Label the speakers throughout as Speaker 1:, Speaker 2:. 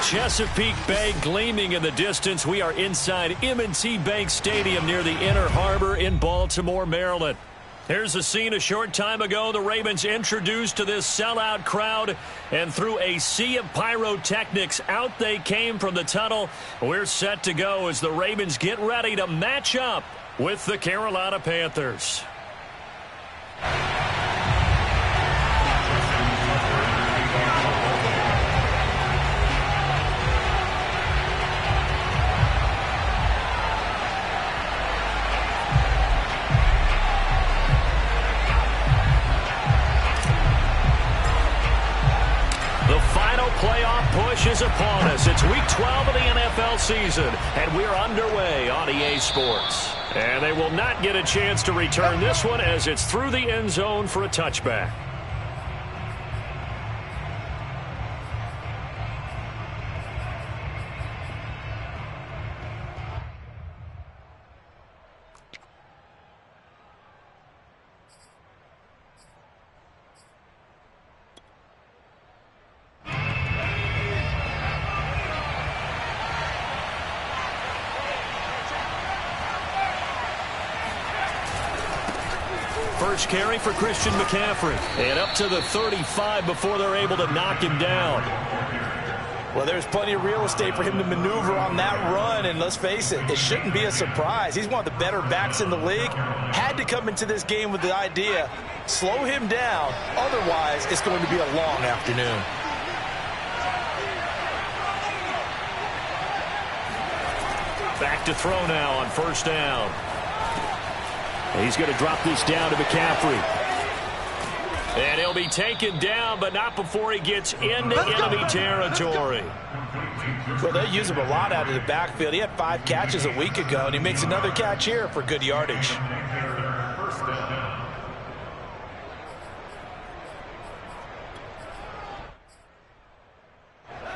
Speaker 1: Chesapeake Bay gleaming in the distance. We are inside M&T Bank Stadium near the Inner Harbor in Baltimore, Maryland. Here's a scene a short time ago. The Ravens introduced to this sellout crowd, and through a sea of pyrotechnics, out they came from the tunnel. We're set to go as the Ravens get ready to match up with the Carolina Panthers. Playoff push is upon us. It's week 12 of the NFL season, and we're underway on EA Sports. And they will not get a chance to return this one as it's through the end zone for a touchback. First carry for Christian McCaffrey. And up to the 35 before they're able to knock him down.
Speaker 2: Well, there's plenty of real estate for him to maneuver on that run. And let's face it, it shouldn't be a surprise. He's one of the better backs in the league. Had to come into this game with the idea, slow him down. Otherwise, it's going to be a long afternoon.
Speaker 1: Back to throw now on first down. He's going to drop this down to McCaffrey. And he'll be taken down, but not before he gets into enemy territory.
Speaker 2: Well, they use him a lot out of the backfield. He had 5 catches a week ago, and he makes another catch here for good yardage.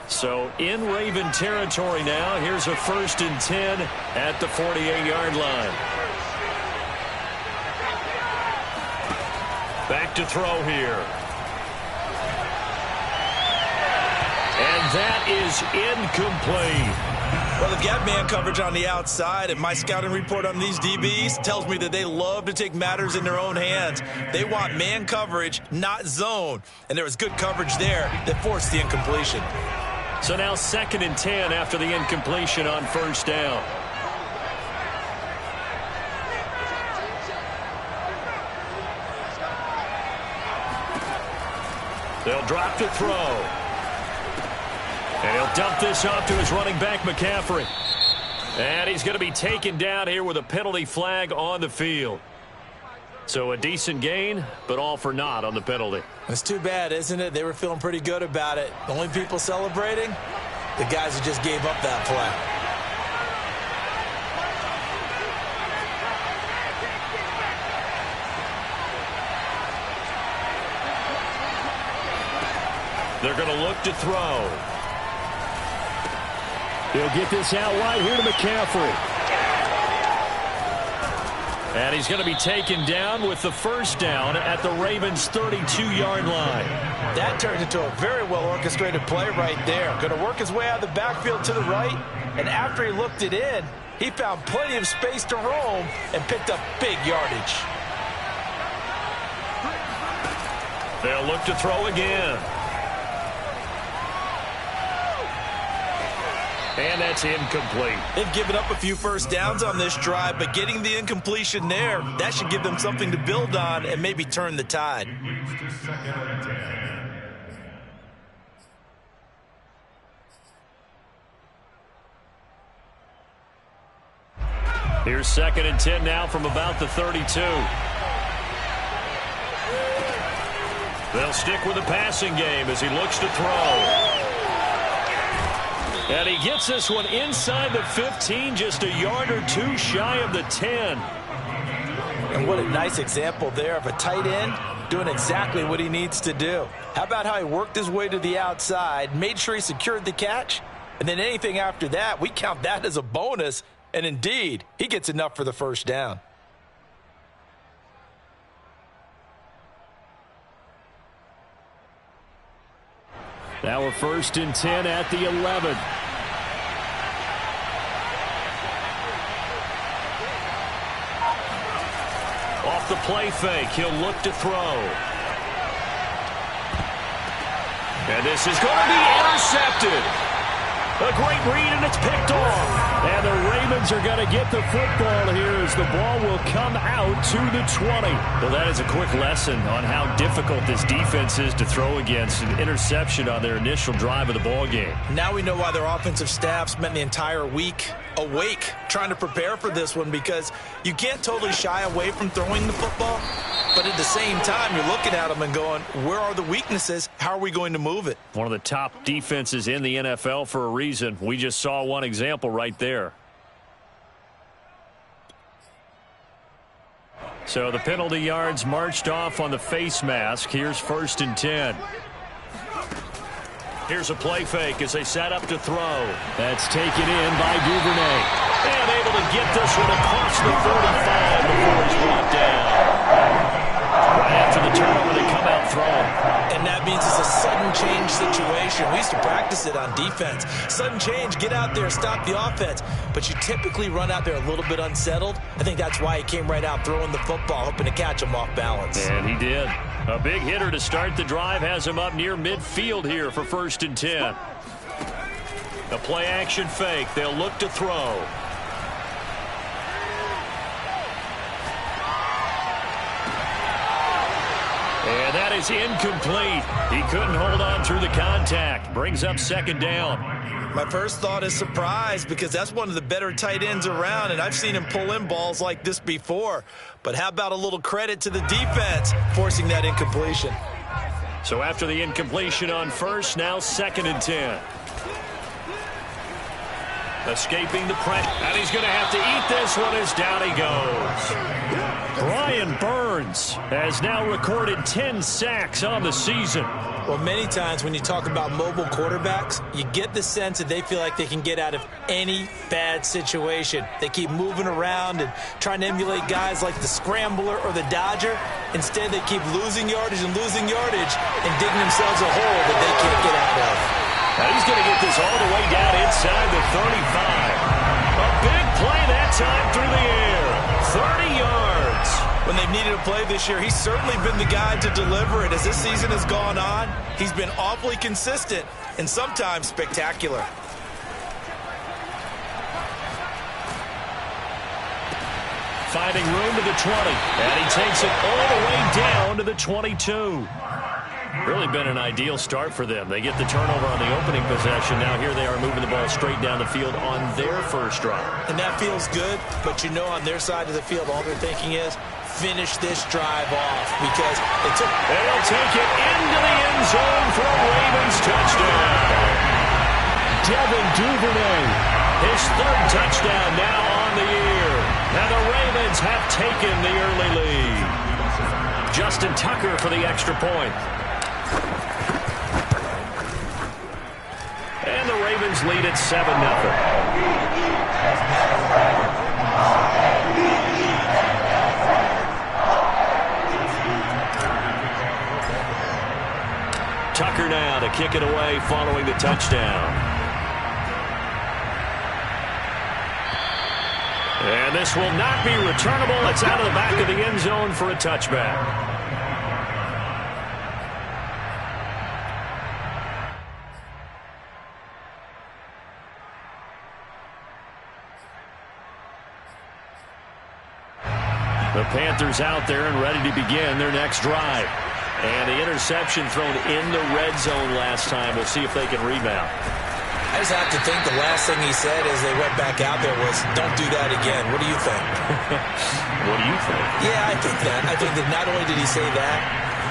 Speaker 1: So in Raven territory now. Here's a 1st and 10 at the 48-yard line. Back to throw here. And that is incomplete.
Speaker 2: Well, they've got man coverage on the outside, and my scouting report on these DBs tells me that they love to take matters in their own hands. They want man coverage, not zone. And there was good coverage there that forced the incompletion.
Speaker 1: So now 2nd and 10 after the incompletion on first down. They'll drop to throw. And he'll dump this off to his running back, McCaffrey. And he's going to be taken down here with a penalty flag on the field. So a decent gain, but all for naught on the penalty.
Speaker 2: It's too bad, isn't it? They were feeling pretty good about it. The only people celebrating, the guys who just gave up that play.
Speaker 1: They're going to look to throw. He'll get this out wide here to McCaffrey. And he's going to be taken down with the first down at the Ravens' 32-yard line.
Speaker 2: That turned into a very well-orchestrated play right there. Going to work his way out of the backfield to the right. And after he looked it in, he found plenty of space to roam and picked up big yardage.
Speaker 1: They'll look to throw again. And that's incomplete.
Speaker 2: They've given up a few first downs on this drive, but getting the incompletion there, that should give them something to build on and maybe turn the tide.
Speaker 1: Here's 2nd and 10 now from about the 32. They'll stick with the passing game as he looks to throw. And he gets this one inside the 15, just a yard or two shy of the 10.
Speaker 2: And what a nice example there of a tight end doing exactly what he needs to do. How about how he worked his way to the outside, made sure he secured the catch, and then anything after that, we count that as a bonus. And indeed, he gets enough for the first down.
Speaker 1: Now we're 1st and 10 at the 11. Off the play fake, he'll look to throw. And this is going to be intercepted. A great read, and it's picked off. And the Ravens are going to get the football here as the ball will come out to the 20. Well, that is a quick lesson on how difficult this defense is to throw against. An interception on their initial drive of the ball game.
Speaker 2: Now we know why their offensive staff spent the entire week awake trying to prepare for this one, because you can't totally shy away from throwing the football. But at the same time, you're looking at them and going, where are the weaknesses? How are we going to move it?
Speaker 1: One of the top defenses in the NFL for a reason. We just saw one example right there. So the penalty yards marched off on the face mask. Here's 1st and 10. Here's a play fake as they set up to throw. That's taken in by Duvernay. And able to get this one across the 45 before he's brought down. Right after the turnover, they come out throwing.
Speaker 2: And that means it's a sudden change situation. We used to practice it on defense. Sudden change, get out there, stop the offense. But you typically run out there a little bit unsettled. I think that's why he came right out throwing the football, hoping to catch him off balance.
Speaker 1: And he did. A big hitter to start the drive has him up near midfield here for 1st and 10. A play action fake. They'll look to throw. And that is incomplete. He couldn't hold on through the contact. Brings up 2nd down.
Speaker 2: My first thought is surprise, because that's one of the better tight ends around, and I've seen him pull in balls like this before. But how about a little credit to the defense forcing that incompletion?
Speaker 1: So after the incompletion on 1st, now 2nd and 10. Escaping the pressure. And he's going to have to eat this one as down he goes. Brian Burns has now recorded 10 sacks on the season.
Speaker 2: Well, many times when you talk about mobile quarterbacks, you get the sense that they feel like they can get out of any bad situation. They keep moving around and trying to emulate guys like the Scrambler or the Dodger. Instead, they keep losing yardage and digging themselves a hole that they can't get out of.
Speaker 1: Now he's going to get this all the way down inside the 35. A big play that time through the air. 30 yards.
Speaker 2: When they've needed a play this year, he's certainly been the guy to deliver it. As this season has gone on, he's been awfully consistent and sometimes spectacular.
Speaker 1: Finding room to the 20, and he takes it all the way down to the 22. Really been an ideal start for them. They get the turnover on the opening possession. Now here they are moving the ball straight down the field on their first drive.
Speaker 2: And that feels good, but you know on their side of the field, all they're thinking is finish this drive off, because it took...
Speaker 1: They'll take it into the end zone for a Ravens touchdown. Devin Duvernay, his 3rd touchdown now on the year. And the Ravens have taken the early lead. Justin Tucker for the extra point. And the Ravens lead at 7-0. Tucker now to kick it away following the touchdown. And this will not be returnable. It's out of the back of the end zone for a touchback. The Panthers out there and ready to begin their next drive. And the interception thrown in the red zone last time. We'll see if they can rebound.
Speaker 2: I just have to think the last thing he said as they went back out there was, don't do that again. What do you think?
Speaker 1: What do you think?
Speaker 2: Yeah, I think that. I think that not only did he say that,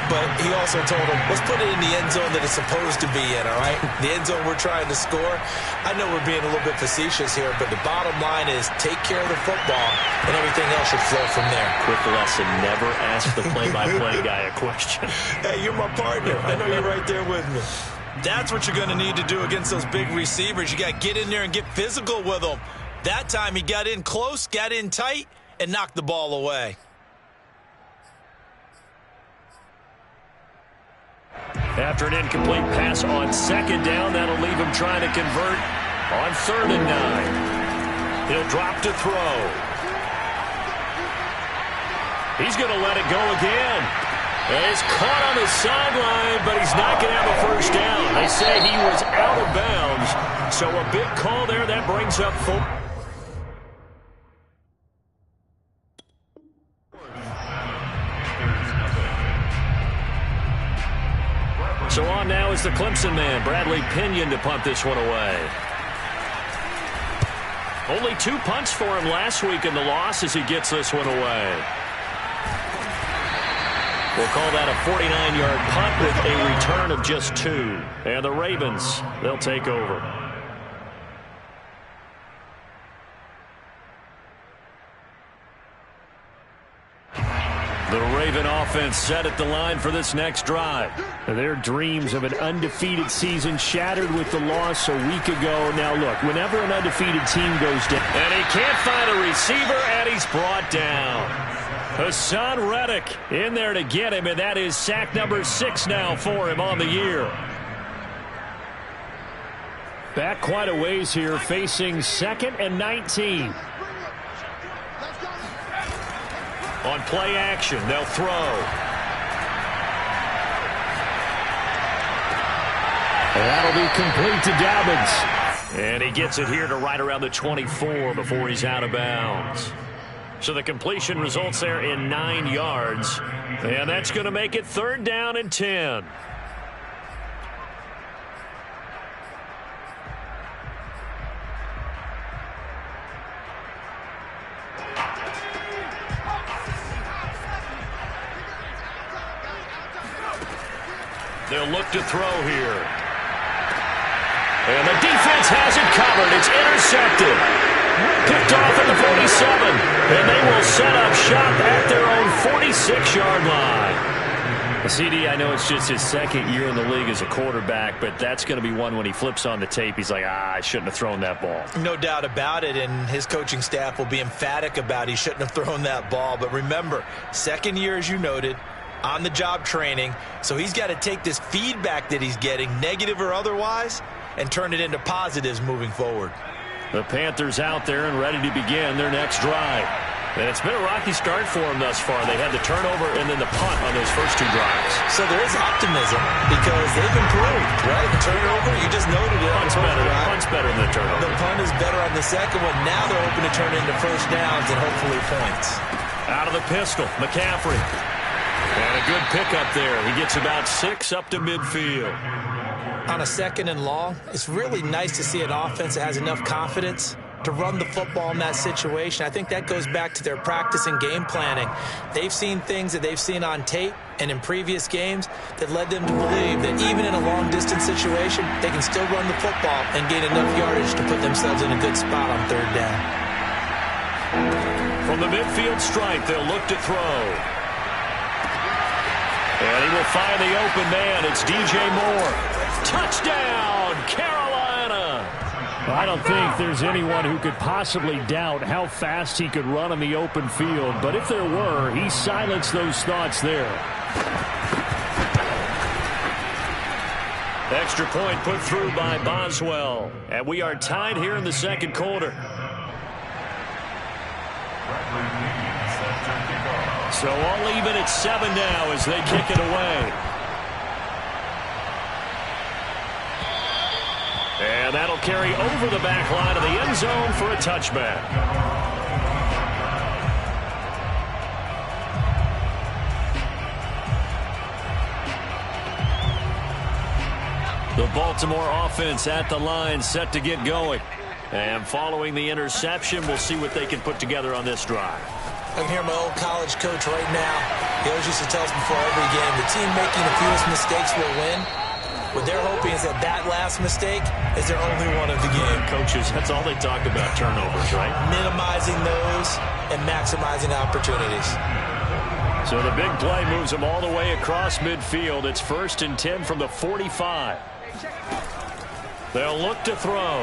Speaker 2: but he also told him, let's put it in the end zone that it's supposed to be in, all right? The end zone we're trying to score. I know we're being a little bit facetious here, but the bottom line is take care of the football, and everything else should flow from there.
Speaker 1: Quick lesson, never ask the play-by-play guy a question.
Speaker 2: Hey, you're my partner. I know you're right there with me. That's what you're going to need to do against those big receivers. You got to get in there and get physical with them. That time he got in close, got in tight, and knocked the ball away.
Speaker 1: After an incomplete pass on second down, that'll leave him trying to convert on 3rd and 9. He'll drop to throw. He's going to let it go again. He's caught on the sideline, but he's not going to have a first down. They say he was out of bounds, so a big call there. That brings up full. So on now is the Clemson man, Bradley Pinion, to punt this one away. Only 2 punts for him last week in the loss as he gets this one away. We'll call that a 49-yard punt with a return of just 2. And the Ravens, they'll take over. The Raven offense set at the line for this next drive.
Speaker 3: Their dreams of an undefeated season shattered with the loss a week ago. Now look, whenever an undefeated team goes down.
Speaker 1: And he can't find a receiver, and he's brought down. Hassan Reddick in there to get him, and that is sack number 6 now for him on the year.
Speaker 3: Back quite a ways here, facing 2nd and 19.
Speaker 1: On play action, they'll throw.
Speaker 3: That'll be complete to Dobbins.
Speaker 1: And he gets it here to right around the 24 before he's out of bounds. So the completion results there in 9 yards. And that's going to make it 3rd down and 10. They'll look to throw here. And the defense has it covered. It's intercepted. Picked off at the 47. And they will set up shop at their own 46-yard line. CD, I know it's just his 2nd year in the league as a quarterback, but that's going to be one when he flips on the tape. He's like, I shouldn't have thrown that ball.
Speaker 2: No doubt about it, and his coaching staff will be emphatic about he shouldn't have thrown that ball. But remember, 2nd year, as you noted, on-the-job training, so he's got to take this feedback that he's getting, negative or otherwise, and turn it into positives moving forward.
Speaker 1: The Panthers out there and ready to begin their next drive. And it's been a rocky start for them thus far. They had the turnover and then the punt on those first 2 drives.
Speaker 2: So there is optimism because they've improved, right? The turnover, you just noted it.
Speaker 1: Punt's better than the turnover.
Speaker 2: The punt is better on the second one. Now they're hoping to turn it into first downs and hopefully points.
Speaker 1: Out of the pistol, McCaffrey. And a good pickup there. He gets about 6 up to midfield.
Speaker 2: On a 2nd and long, it's really nice to see an offense that has enough confidence to run the football in that situation. I think that goes back to their practice and game planning. They've seen things that they've seen on tape and in previous games that led them to believe that even in a long-distance situation, they can still run the football and gain enough yardage to put themselves in a good spot on 3rd down.
Speaker 1: From the midfield stripe, they'll look to throw. And he will find the open man. It's DJ Moore. Touchdown, Carolina!
Speaker 3: I don't think there's anyone who could possibly doubt how fast he could run on the open field. But if there were, he silenced those thoughts there.
Speaker 1: Extra point put through by Boswell. And we are tied here in the 2nd quarter. So all even at 7 now as they kick it away. And that'll carry over the back line of the end zone for a touchback. The Baltimore offense at the line set to get going. And following the interception, we'll see what they can put together on this drive.
Speaker 2: I can hear my old college coach right now. He always used to tell us before every game, the team making the fewest mistakes will win. What they're hoping is that that last mistake is their only one of the game.
Speaker 1: Coaches, that's all they talk about, turnovers, right?
Speaker 2: Minimizing those and maximizing opportunities.
Speaker 1: So the big play moves them all the way across midfield. It's 1st and 10 from the 45. They'll look to throw.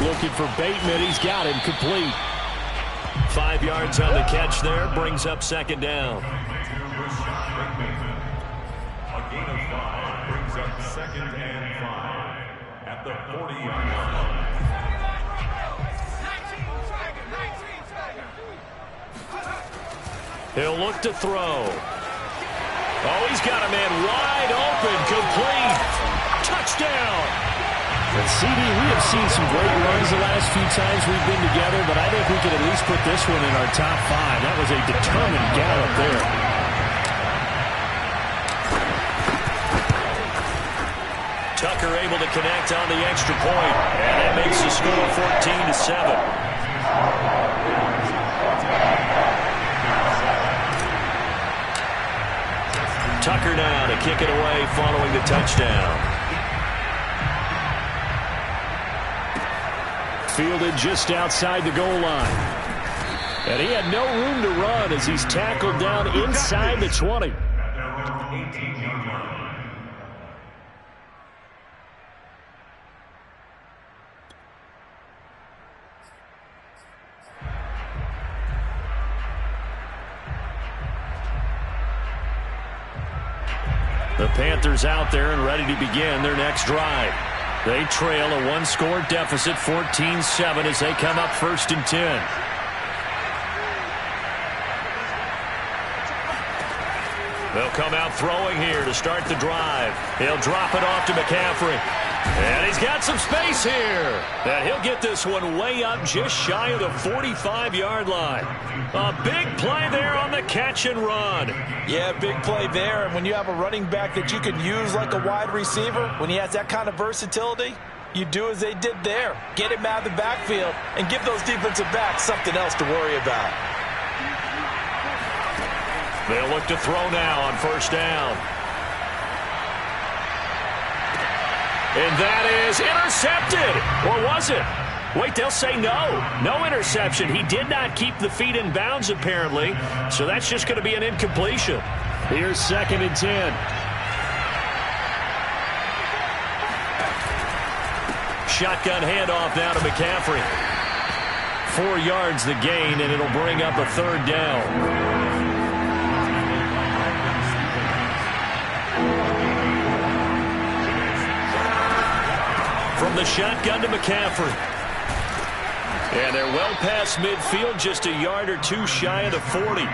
Speaker 3: Looking for Bateman. He's got him complete.
Speaker 1: 5 yards on the catch there. Brings up 2nd down.
Speaker 4: 2nd and 5 at the 40-yard line.
Speaker 1: He'll look to throw. Oh, he's got a man wide open, complete. Touchdown.
Speaker 3: And CD, we have seen some great runs the last few times we've been together, but I think we can at least put this one in our top 5. That was a determined gallop there.
Speaker 1: Tucker able to connect on the extra point, and that makes the score 14-7. Tucker now to kick it away following the touchdown.
Speaker 3: Fielded just outside the goal line. And he had no room to run as he's tackled down inside the 20.
Speaker 1: The Panthers out there and ready to begin their next drive. They trail a one-score deficit, 14-7, as they come up 1st and 10. They'll come out throwing here to start the drive. He'll drop it off to McCaffrey. And he's got some space here. And he'll get this one way up just shy of the 45-yard line. A big play there on the catch and run.
Speaker 2: Yeah, big play there. And when you have a running back that you can use like a wide receiver, when he has that kind of versatility, you do as they did there. Get him out of the backfield and give those defensive backs something else to worry about.
Speaker 1: They'll look to throw now on 1st down. And that is intercepted. Or was it? Wait, they'll say no. No interception. He did not keep the feet in bounds, apparently. So that's just going to be an incompletion.
Speaker 3: Here's 2nd and 10.
Speaker 1: Shotgun handoff now to McCaffrey. 4 yards the gain, and it'll bring up a 3rd down. From the shotgun to McCaffrey. And they're well past midfield, just a yard or two shy of the 40.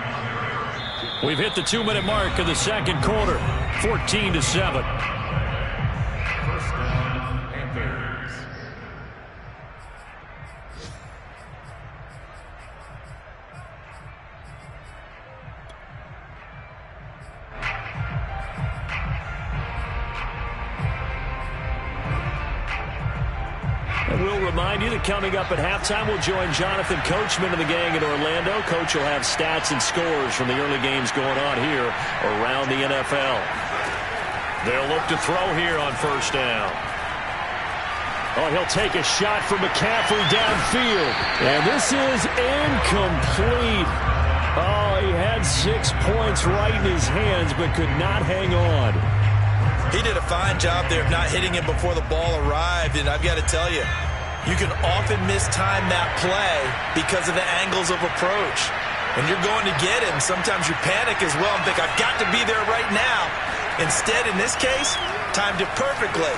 Speaker 1: We've hit the 2-minute mark of the 2nd quarter, 14-7. We'll remind you that coming up at halftime, we'll join Jonathan Coachman and the gang in Orlando. Coach will have stats and scores from the early games going on here around the NFL. They'll look to throw here on 1st down.
Speaker 3: Oh, he'll take a shot from McCaffrey downfield. And this is incomplete. Oh, he had 6 points right in his hands, but could not hang on.
Speaker 2: He did a fine job there of not hitting him before the ball arrived, and I've got to tell you, you can often mistime that play because of the angles of approach. When you're going to get him, sometimes you panic as well and think, I've got to be there right now. Instead, in this case, timed it perfectly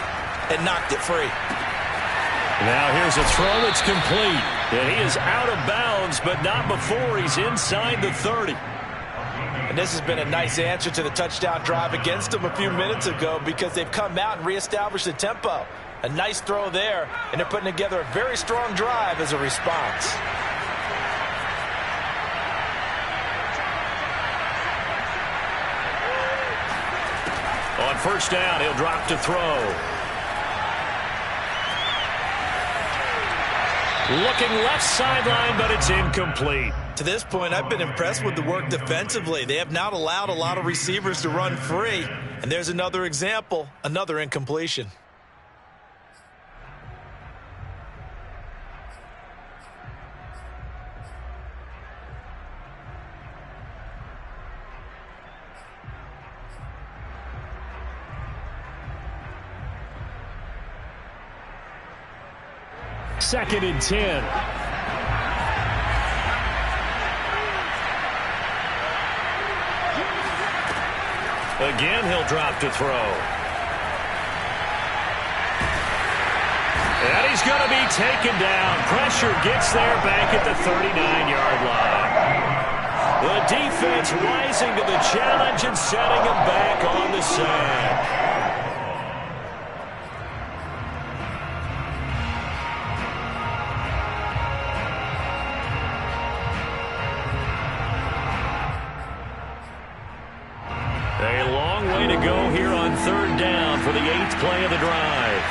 Speaker 2: and knocked it free.
Speaker 1: Now here's a throw that's complete. And he is out of bounds, but not before he's inside the 30.
Speaker 2: And this has been a nice answer to the touchdown drive against them a few minutes ago because they've come out and reestablished the tempo. A nice throw there, and they're putting together a very strong drive as a response.
Speaker 1: On 1st down, he'll drop to throw. Looking left sideline, but it's incomplete.
Speaker 2: To this point, I've been impressed with the work defensively. They have not allowed a lot of receivers to run free. And there's another example, another incompletion.
Speaker 3: Second and 10.
Speaker 1: Again, he'll drop to throw. he's going to be taken down. Pressure gets there back at the 39-yard line. The defense rising to the challenge and setting him back on the sack. A long way to go here on third down for the 8th play of the drive.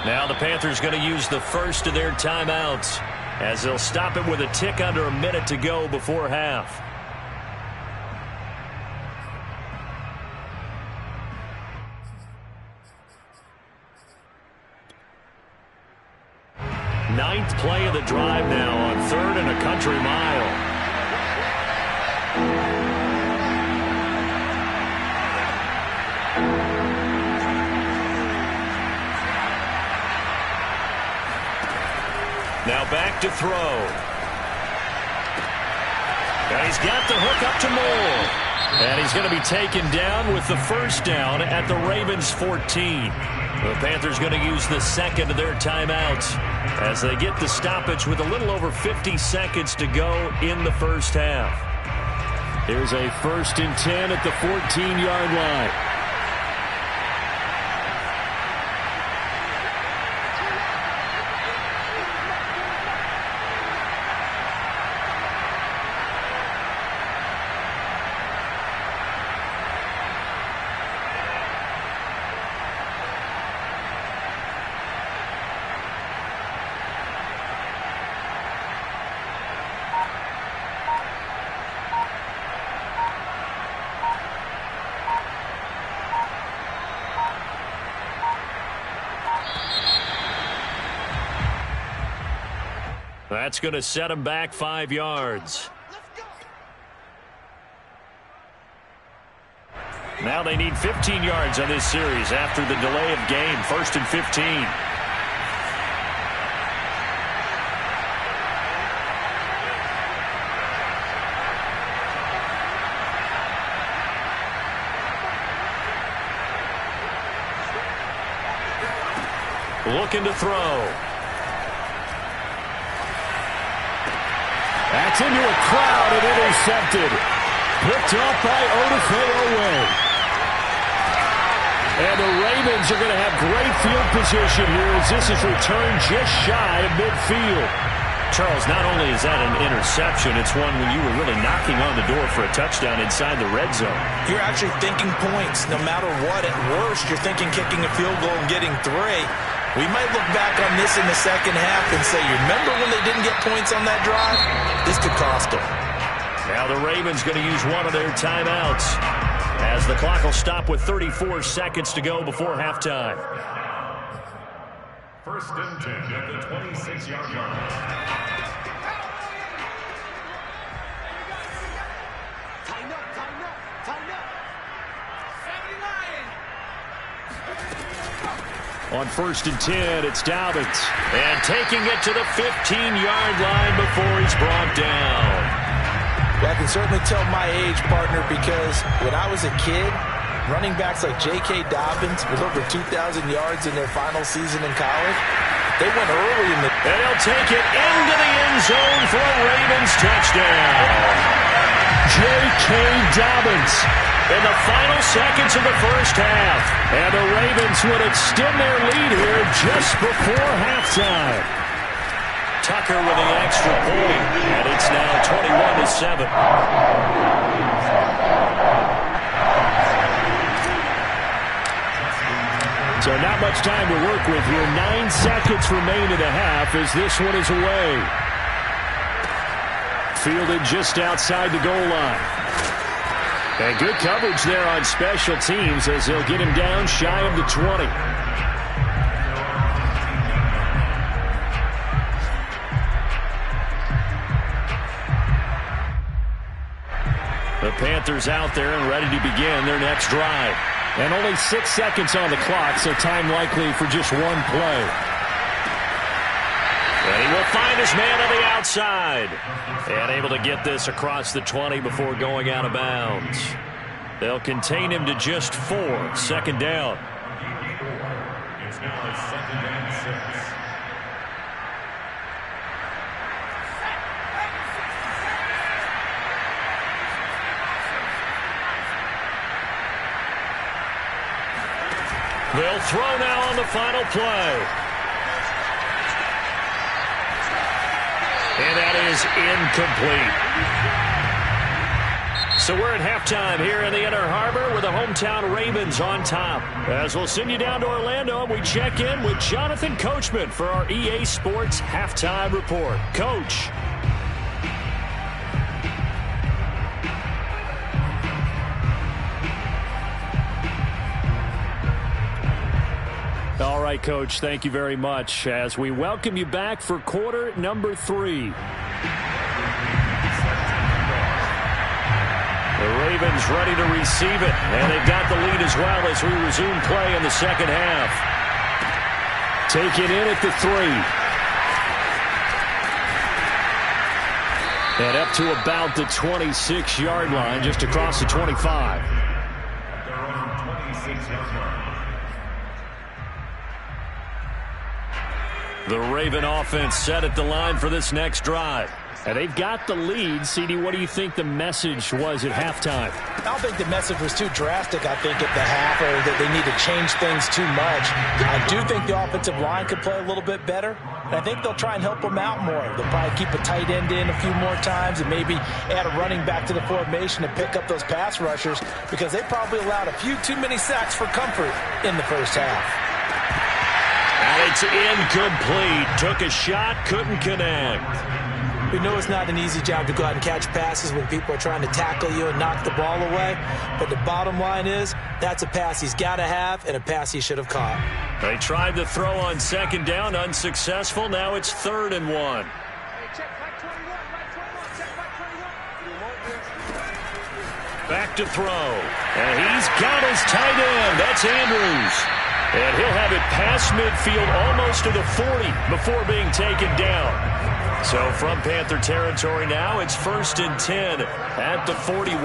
Speaker 1: Now the Panthers going to use the first of their timeouts as they'll stop it with a tick under a minute to go before half. Ninth play of the drive now on 3rd and a country mile. Now back to throw. And he's got the hook up to Moore. And he's going to be taken down with the first down at the Ravens 14. The Panthers going to use the second of their timeouts as they get the stoppage with a little over 50 seconds to go in the first half. Here's a 1st and 10 at the 14-yard line. That's going to set him back 5 yards. Now they need 15 yards on this series after the delay of game. 1st and 15. Looking to throw. That's into a crowd and intercepted. Picked up by Odafe Oweh. And the Ravens are going to have great field position here as this is returned just shy of midfield. Charles, not only is that an interception, it's one when you were really knocking on the door for a touchdown inside the red zone.
Speaker 2: You're actually thinking points no matter what. At worst, you're thinking kicking a field goal and getting 3. We might look back on this in the second half and say, you remember when they didn't get points on that drive? This could cost them.
Speaker 1: Now the Ravens going to use one of their timeouts as the clock will stop with 34 seconds to go before halftime.
Speaker 4: 1st and 10 at the 26-yard line.
Speaker 1: On 1st and 10, it's Dobbins. And taking it to the 15-yard line before he's brought down.
Speaker 2: Well, I can certainly tell my age, partner, because when I was a kid, running backs like J.K. Dobbins with over 2,000 yards in their final season in college, they went early in the...
Speaker 1: And he'll take it into the end zone for a Ravens touchdown. J.K. Dobbins in the final seconds of the first half. And the Ravens would extend their lead here just before halftime. Tucker with the extra point, and it's now 21-7. So not much time to work with here. 9 seconds remain in the half as this one is away. Fielded just outside the goal line. And good coverage there on special teams as they'll get him down shy of the 20. The Panthers out there and ready to begin their next drive. And only 6 seconds on the clock, so time likely for just one play. And he will find his man on the outside. And able to get this across the 20 before going out of bounds. They'll contain him to just 4. Second down.
Speaker 4: It's now 2nd and 6.
Speaker 1: They'll throw now on the final play. And that is incomplete. So we're at halftime here in the Inner Harbor with the hometown Ravens on top. As we'll send you down to Orlando, we check in with Jonathan Coachman for our EA Sports Halftime Report. Coach. All right, Coach, thank you very much as we welcome you back for quarter number 3. The Ravens ready to receive it, and they've got the lead as well as we resume play in the second half. Take it in at the 3. And up to about the 26-yard line, just across the 25.
Speaker 4: At their own 26-yard line.
Speaker 1: The Raven offense set at the line for this next drive. And they've got the lead. CD, what do you think the message was at halftime?
Speaker 2: I don't think the message was too drastic, I think, at the half, or that they need to change things too much. I do think the offensive line could play a little bit better, and I think they'll try and help them out more. They'll probably keep a tight end in a few more times and maybe add a running back to the formation to pick up those pass rushers, because they probably allowed a few too many sacks for comfort in the first half.
Speaker 1: And it's incomplete. Took a shot, couldn't connect.
Speaker 2: We know it's not an easy job to go out and catch passes when people are trying to tackle you and knock the ball away. But the bottom line is, that's a pass he's got to have and a pass he should have caught.
Speaker 1: They tried to throw on second down, unsuccessful. Now it's 3rd and 1. Back to throw. And he's got his tight end. That's Andrews. And he'll have it past midfield almost to the 40 before being taken down. So from Panther territory now, it's 1st and 10 at the 41.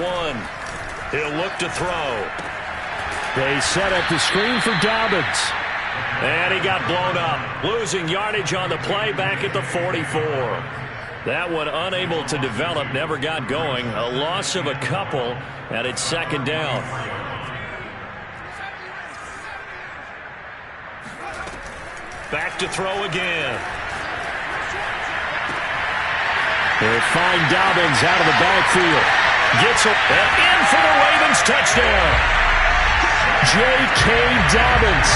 Speaker 1: He'll look to throw. They set up the screen for Dobbins. And he got blown up, losing yardage on the play back at the 44. That one unable to develop, never got going. A loss of a couple, and it's 2nd down. Back to throw again. They'll find Dobbins out of the backfield. Gets it and in for the Ravens touchdown. J.K. Dobbins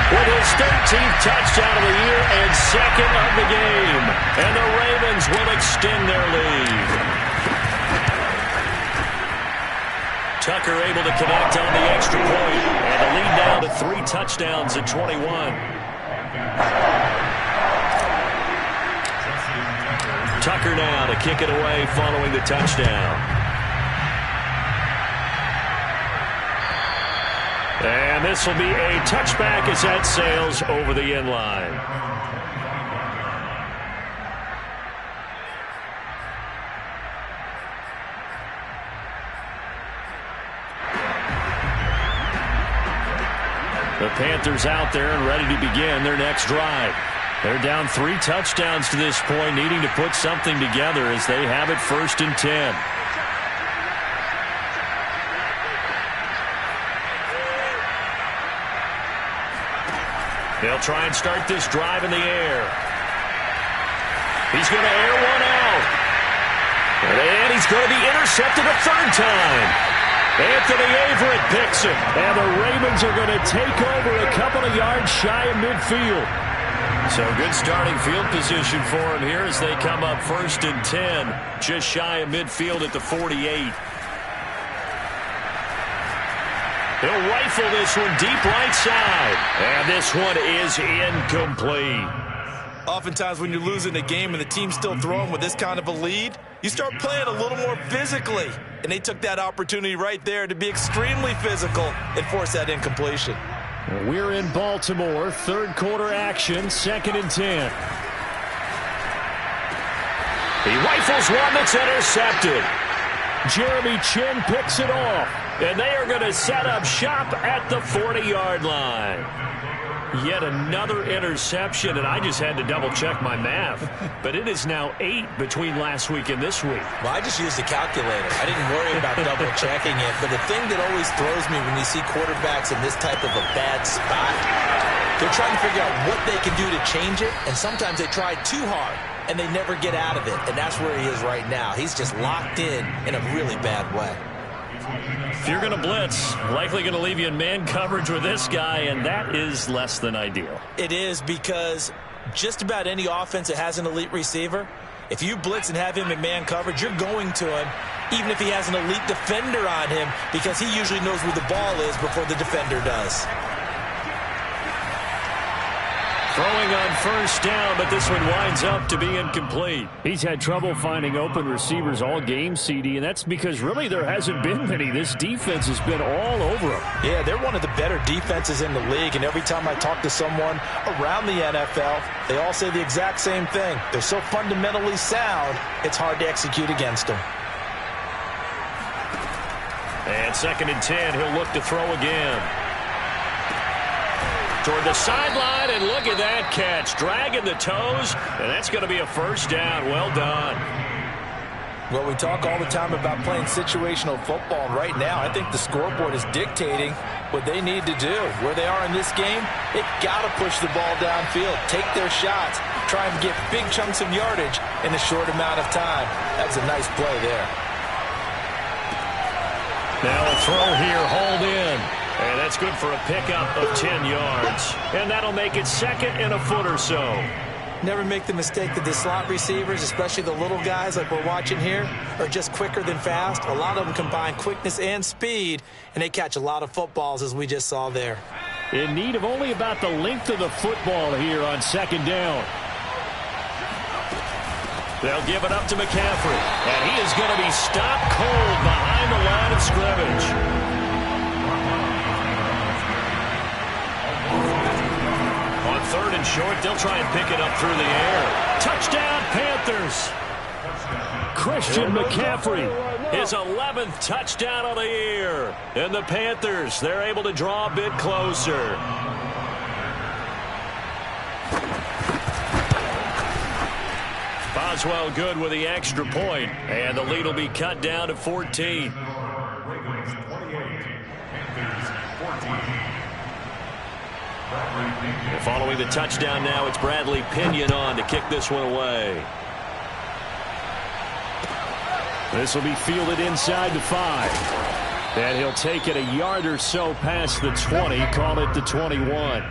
Speaker 1: with his 13th touchdown of the year and 2nd of the game. And the Ravens will extend their lead. Tucker able to connect on the extra point. And the lead down to 3 touchdowns at 21. Tucker now to kick it away following the touchdown. And this will be a touchback as that sails over the end line. The Panthers out there and ready to begin their next drive. They're down 3 touchdowns to this point, needing to put something together as they have it 1st and 10. They'll try and start this drive in the air. He's going to air one out. And he's going to be intercepted a 3rd time. Anthony Averett picks it. And the Ravens are going to take over a couple of yards shy of midfield. So good starting field position for him here as they come up 1st and 10, just shy of midfield at the 48. He'll rifle this one deep right side. And this one is incomplete.
Speaker 2: Oftentimes when you're losing a game and the team's still throwing with this kind of a lead, you start playing a little more physically. And they took that opportunity right there to be extremely physical and force that incompletion.
Speaker 1: We're in Baltimore, 3rd quarter action, 2nd and 10. He rifles one that's intercepted. Jeremy Chinn picks it off. And they are going to set up shop at the 40-yard line. Yet another interception, and I just had to double-check my math. But it is now 8 between last week and this week.
Speaker 2: Well, I just used a calculator. I didn't worry about double-checking it. But the thing that always throws me when you see quarterbacks in this type of a bad spot, they're trying to figure out what they can do to change it, and sometimes they try too hard, and they never get out of it. And that's where he is right now. He's just locked in a really bad way.
Speaker 1: If you're going to blitz, likely going to leave you in man coverage with this guy, and that is less than ideal.
Speaker 2: It is, because just about any offense that has an elite receiver, if you blitz and have him in man coverage, you're going to him, even if he has an elite defender on him, because he usually knows where the ball is before the defender does.
Speaker 1: Throwing on first down, but this one winds up to be incomplete.
Speaker 3: He's had trouble finding open receivers all game, CD, and that's because really there hasn't been many. This defense has been all over them.
Speaker 2: Yeah, they're one of the better defenses in the league, and every time I talk to someone around the NFL, they all say the exact same thing. They're so fundamentally sound, it's hard to execute against them.
Speaker 1: And 2nd and 10, he'll look to throw again. Toward the sideline, and look at that catch. Dragging the toes, and that's going to be a first down. Well done.
Speaker 2: Well, we talk all the time about playing situational football, and right now I think the scoreboard is dictating what they need to do. Where they are in this game, they've got to push the ball downfield, take their shots, try and get big chunks of yardage in a short amount of time. That was a nice play there.
Speaker 1: Now a throw here, hauled in. And that's good for a pickup of 10 yards. And that'll make it 2nd and a foot or so.
Speaker 2: Never make the mistake that the slot receivers, especially the little guys like we're watching here, are just quicker than fast. A lot of them combine quickness and speed, and they catch a lot of footballs, as we just saw there.
Speaker 3: In need of only about the length of the football here on 2nd down.
Speaker 1: They'll give it up to McCaffrey. And he is going to be stopped cold behind the line of scrimmage. On 3rd and short, they'll try and pick it up through the air. Touchdown, Panthers.
Speaker 3: Christian McCaffrey.
Speaker 1: His 11th touchdown of the year. And the Panthers, they're able to draw a bit closer. Boswell good with the extra point. And the lead will be cut down to 14. Following the touchdown now, it's Bradley Pinion on to kick this one away.
Speaker 3: This will be fielded inside the 5. And he'll take it a yard or so past the 20, call it the 21.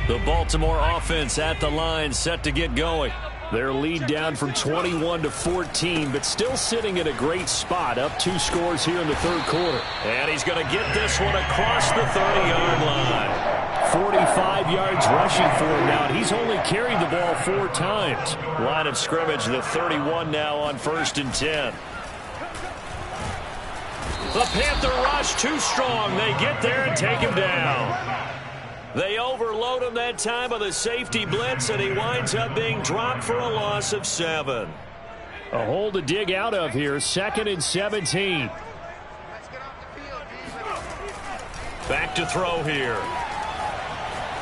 Speaker 1: The Baltimore offense at the line, set to get going.
Speaker 3: Their lead down from 21 to 14, but still sitting at a great spot, up 2 scores here in the 3rd quarter.
Speaker 1: And he's going to get this one across the 30-yard line.
Speaker 3: 45 yards rushing for him now, and he's only carried the ball 4 times.
Speaker 1: Line of scrimmage, the 31 now on 1st and 10. The Panther rush too strong. They get there and take him down. They overload him that time with a safety blitz, and he winds up being dropped for a loss of 7.
Speaker 3: A hole to dig out of here, 2nd and 17.
Speaker 1: Back to throw here.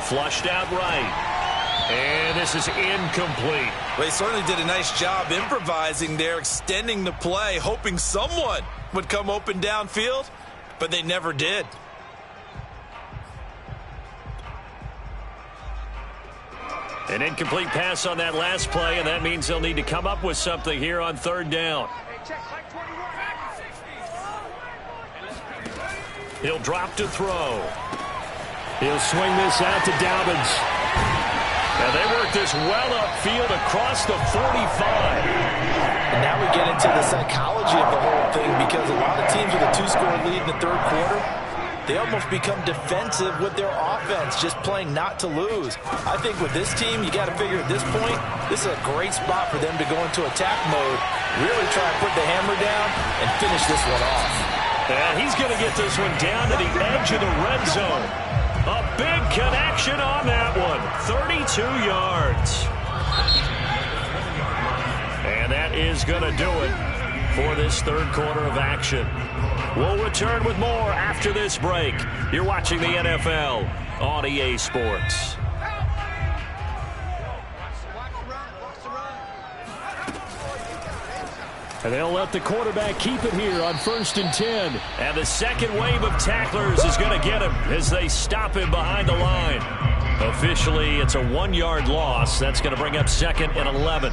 Speaker 1: Flushed out right. And this is incomplete.
Speaker 2: Well, he certainly did a nice job improvising there, extending the play, hoping someone would come open downfield, but they never did.
Speaker 1: An incomplete pass on that last play, and that means they'll need to come up with something here on 3rd down. He'll drop to throw.
Speaker 3: He'll swing this out to Dobbins.
Speaker 1: And they work this well upfield across the 45.
Speaker 2: And now we get into the psychology of the whole thing, because a lot of teams with a 2-score lead in the 3rd quarter, they almost become defensive with their offense, just playing not to lose. I think with this team, you got to figure at this point, this is a great spot for them to go into attack mode, really try to put the hammer down and finish this one off.
Speaker 1: And he's going to get this one down to the edge of the red zone. A big connection on that one. 32 yards. And that is going to do it for this third quarter of action. We'll return with more after this break. You're watching the NFL on EA Sports.
Speaker 3: And they'll let the quarterback keep it here on 1st and 10.
Speaker 1: And the second wave of tacklers is going to get him as they stop him behind the line. Officially, it's a 1-yard loss. That's going to bring up 2nd and 11.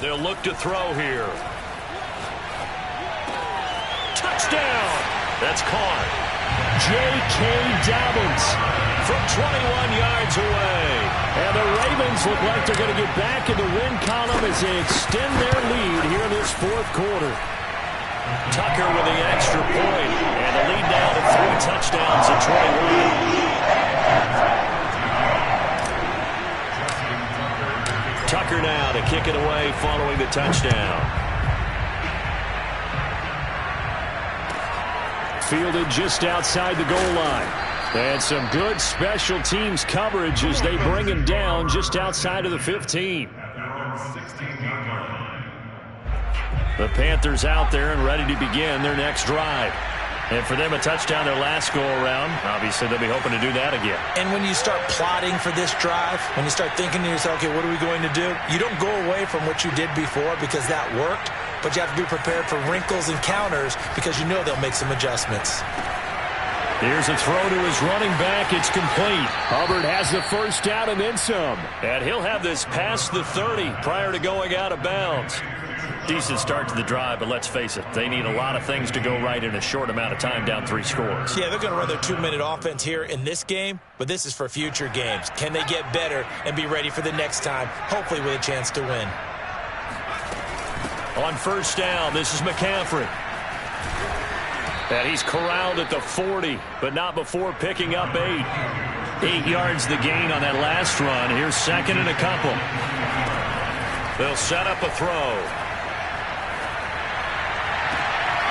Speaker 1: They'll look to throw here. Touchdown! That's caught.
Speaker 3: J.K. Dobbins
Speaker 1: From 21 yards away.
Speaker 3: And the Ravens look like they're going to get back in the win column as they extend their lead here in this fourth quarter.
Speaker 1: Tucker with the extra point. And the lead now to 3 touchdowns at 21. Tucker now to kick it away following the touchdown.
Speaker 3: Fielded just outside the goal line. And some good special teams coverage as they bring him down just outside of the 15.
Speaker 1: The Panthers out there and ready to begin their next drive. And for them, a touchdown their last go-around. Obviously, they'll be hoping to do that again.
Speaker 2: And when you start plotting for this drive, when you start thinking to yourself, okay, what are we going to do? You don't go away from what you did before because that worked, but you have to be prepared for wrinkles and counters because you know they'll make some adjustments.
Speaker 1: Here's a throw to his running back. It's complete.
Speaker 3: Hubbard has the first down and then some.
Speaker 1: And he'll have this past the 30 prior to going out of bounds. Decent start to the drive, but let's face it, they need a lot of things to go right in a short amount of time, down 3 scores.
Speaker 2: Yeah, they're going to run their 2-minute offense here in this game, but this is for future games. Can they get better and be ready for the next time, hopefully with a chance to win?
Speaker 1: On first down, this is McCaffrey. And he's corralled at the 40, but not before picking up 8. 8 yards the gain on that last run. Here's 2nd and a couple. They'll set up a throw.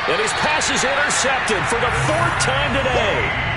Speaker 1: And his pass is intercepted for the 4th time today.